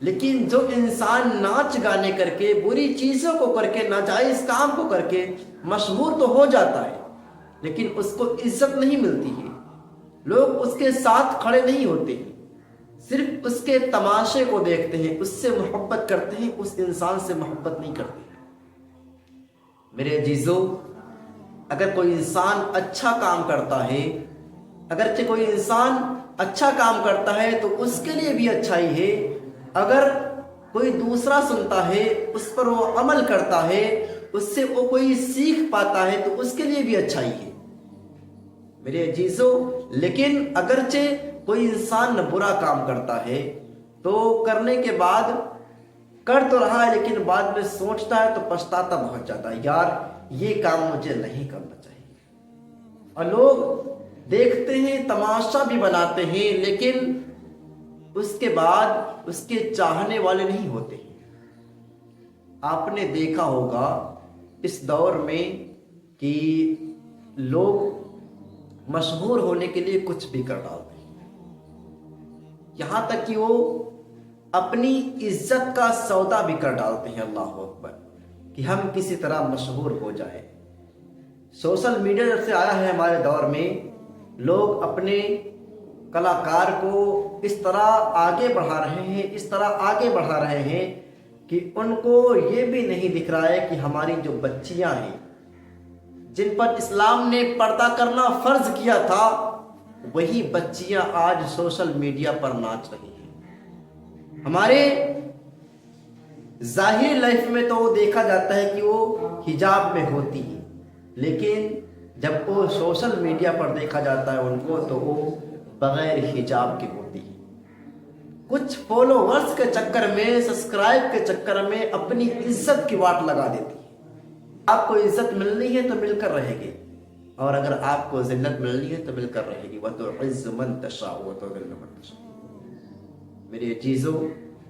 لیکن جو انسان ناچ گانے کر کے بری چیزوں کو کر کے ناجائز کام کو کر کے مشہور تو ہو جاتا ہے لیکن اس کو عزت نہیں ملتی ہے، لوگ اس کے ساتھ کھڑے نہیں ہوتے ہیں، صرف اس کے تماشے کو دیکھتے ہیں، اس سے محبت کرتے ہیں، اس انسان سے محبت نہیں کرتے۔ میرے عزیزو، اگر کوئی انسان اچھا کام کرتا ہے، اگرچہ کوئی انسان اچھا کام کرتا ہے تو اس کے لیے بھی اچھائی ہے، اگر کوئی دوسرا سنتا ہے اس پر وہ عمل کرتا ہے، اس سے وہ کوئی سیکھ پاتا ہے تو اس کے لیے بھی اچھائی ہے میرے عزیزو۔ لیکن اگرچہ کوئی انسان برا کام کرتا ہے تو کرنے کے بعد کر تو رہا ہے لیکن بعد میں سوچتا ہے تو پچھتاتا بہت جاتا ہے، یار یہ کام مجھے نہیں کرنا چاہیے، اور لوگ دیکھتے ہیں، تماشا بھی بناتے ہیں، لیکن اس کے بعد اس کے چاہنے والے نہیں ہوتے۔ آپ نے دیکھا ہوگا اس دور میں کہ لوگ مشہور ہونے کے لیے کچھ بھی کر ڈالتے ہیں، یہاں تک کہ وہ اپنی عزت کا سودا بھی کر ڈالتے ہیں، اللہ اکبر، کہ ہم کسی طرح مشہور ہو جائیں۔ سوشل میڈیا جب سے آیا ہے ہمارے دور میں، لوگ اپنے کلاکار کو اس طرح آگے بڑھا رہے ہیں، اس طرح آگے بڑھا رہے ہیں کہ ان کو یہ بھی نہیں دکھ رہا ہے کہ ہماری جو بچیاں ہیں جن پر اسلام نے پردہ کرنا فرض کیا تھا، وہی بچیاں آج سوشل میڈیا پر ناچ رہی ہیں۔ ہمارے ظاہری لائف میں تو وہ دیکھا جاتا ہے کہ وہ حجاب میں ہوتی ہے، لیکن جب وہ سوشل میڈیا پر دیکھا جاتا ہے ان کو تو وہ بغیر حجاب کی ہوتی ہے۔ کچھ فالوورز کے چکر میں، سبسکرائب کے چکر میں اپنی عزت کی واٹ لگا دیتی ہے۔ آپ کو عزت ملنی ہے تو مل کر رہے گی، اور اگر آپ کو ذلت ملنی ہے تو مل کر رہے گی۔ وَتُعِزُّ مَن تَشَاءُ وَتُذِلُّ مَن تَشَاءُ۔ میرے عزیزو،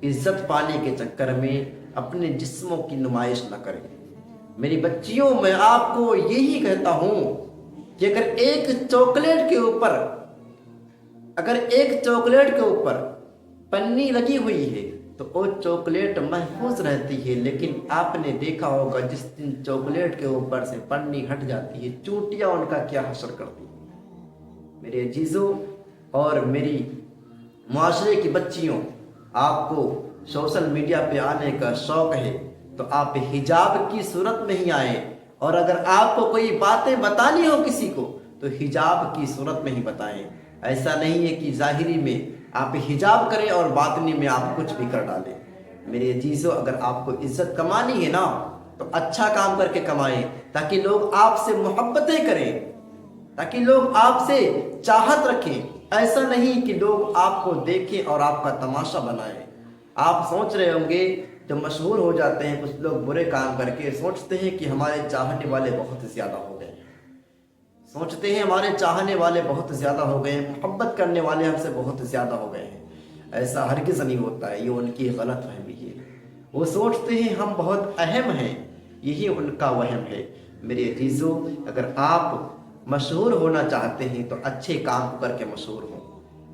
عزت پانے کے چکر میں اپنے جسموں کی نمائش نہ کریں۔ میری بچیوں، میں آپ کو یہی کہتا ہوں کہ اگر ایک چاکلیٹ کے اوپر پنی لگی ہوئی ہے تو وہ چاکلیٹ محفوظ رہتی ہے، لیکن آپ نے دیکھا ہوگا جس دن چاکلیٹ کے اوپر سے پنی ہٹ جاتی ہے، چونٹیاں ان کا کیا حشر کرتی ہیں۔ میرے عزیزوں اور میری معاشرے کی بچیوں، آپ کو سوشل میڈیا پہ آنے کا شوق ہے تو آپ حجاب کی صورت میں ہی آئیں، اور اگر آپ کو کوئی باتیں بتانی ہو کسی کو تو حجاب کی صورت میں ہی بتائیں۔ ایسا نہیں ہے کہ ظاہری میں آپ حجاب کریں اور باطنی میں آپ کچھ بھی کر ڈالیں۔ میرے عزیزو، اگر آپ کو عزت کمانی ہے نا تو اچھا کام کر کے کمائیں، تاکہ لوگ آپ سے محبتیں کریں، تاکہ لوگ آپ سے چاہت رکھیں۔ ایسا نہیں کہ لوگ آپ کو دیکھیں اور آپ کا تماشا بنائیں۔ آپ سوچ رہے ہوں گے جب مشہور ہو جاتے ہیں کچھ لوگ برے کام کر کے، سوچتے ہیں کہ ہمارے چاہنے والے بہت زیادہ ہو گئے ہیں، سوچتے ہیں ہمارے چاہنے والے بہت زیادہ ہو گئے ہیں، محبت کرنے والے ہم سے بہت زیادہ ہو گئے ہیں۔ ایسا ہرگز نہیں ہوتا ہے، یہ ان کی غلط فہمی ہے۔ وہ سوچتے ہیں ہم بہت اہم ہیں، یہی ان کا وہم ہے۔ میرے عزیزو، اگر آپ مشہور ہونا چاہتے ہیں تو اچھے کام کر کے مشہور ہوں۔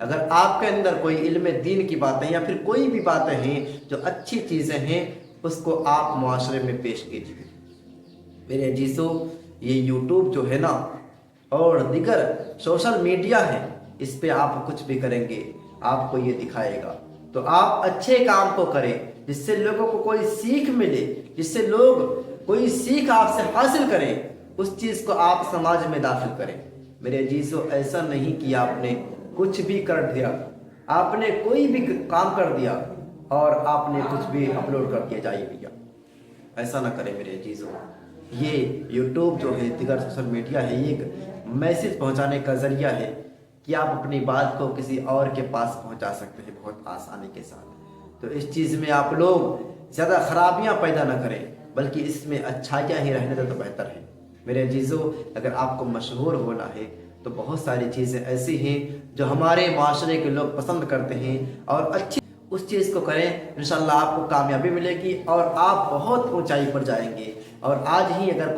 اگر آپ کے اندر کوئی علم دین کی باتیں یا پھر کوئی بھی باتیں ہیں جو اچھی چیزیں ہیں، اس کو آپ معاشرے میں پیش کیجیے۔ میرے عزیزو، یہ یوٹیوب جو ہے نا اور دیگر سوشل میڈیا ہے، اس پہ آپ کچھ بھی کریں گے آپ کو یہ دکھائے گا، تو آپ اچھے کام کو کریں جس سے لوگوں کو کوئی سیکھ ملے، جس سے لوگ کوئی سیکھ آپ سے حاصل کریں، اس چیز کو آپ سماج میں داخل کریں۔ میرے عزیزو، ایسا نہیں کہ آپ نے کچھ بھی کر دیا، آپ نے کوئی بھی کام کر دیا اور آپ نے کچھ بھی اپلوڈ کر دیا جائے بھیا، ایسا نہ کریں میرے عزیزو۔ یہ یوٹیوب جو ہے، دیگر سوشل میڈیا ہے، یہ ایک میسج پہنچانے کا ذریعہ ہے کہ آپ اپنی بات کو کسی اور کے پاس پہنچا سکتے ہیں بہت آسانی کے ساتھ۔ تو اس چیز میں آپ لوگ زیادہ خرابیاں پیدا نہ کریں، بلکہ اس میں اچھائیاں ہی رہنے دیں تو بہتر ہے۔ میرے عزیزو، اگر آپ کو مشہور ہونا ہے تو بہت ساری چیزیں ایسی ہیں جو ہمارے معاشرے کے لوگ پسند کرتے ہیں، اور اچھی اس چیز کو کریں، انشاءاللہ آپ کو کامیابی ملے گی اور آپ بہت اونچائی پر جائیں گے۔ اور آج ہی اگر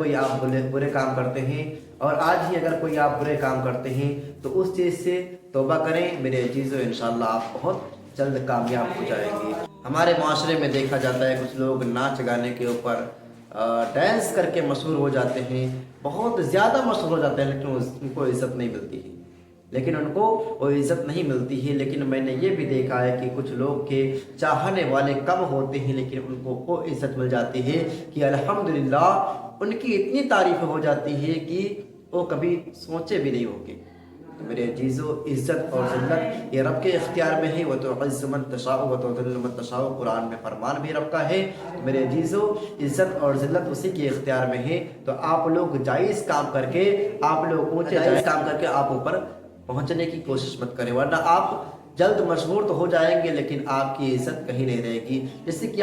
کوئی آپ برے کام کرتے ہیں تو اس چیز سے توبہ کریں میرے عزیزو، انشاءاللہ آپ بہت جلد کامیاب ہو جائیں گے۔ ہمارے معاشرے میں دیکھا جاتا ہے کچھ لوگ ناچ گانے کے اوپر ڈانس کر کے مشہور ہو جاتے ہیں، بہت زیادہ مشہور ہو جاتے ہیں، لیکن ان کو عزت نہیں ملتی ہے، لیکن میں نے یہ بھی دیکھا ہے کہ کچھ لوگ کے چاہنے والے کم ہوتے ہیں لیکن ان کو وہ عزت مل جاتی ہے کہ الحمدللہ ان کی اتنی تعریف ہو جاتی ہے کہ وہ کبھی سوچے بھی نہیں ہوں گے۔ تو میرے عزیزو، عزت اور ذلت یہ رب کے اختیار میں ہے، وَتُعِزُّ مَن تَشَاءُ وَتُذِلُّ مَن تَشَاءُ، قرآن میں فرمان بھی رب کا ہے۔ تو میرے عزیزو، عزت اور ذلت اسی کے اختیار میں ہے، تو آپ لوگ جائز کام کر کے، آپ لوگ اونچے جائز کام کر کے آپ اوپر پہنچنے کی کوشش مت کریں، ورنہ آپ جلد مشہور تو ہو جائیں گے لیکن آپ کی عزت کہیں نہیں رہے گی۔ جیسے کہ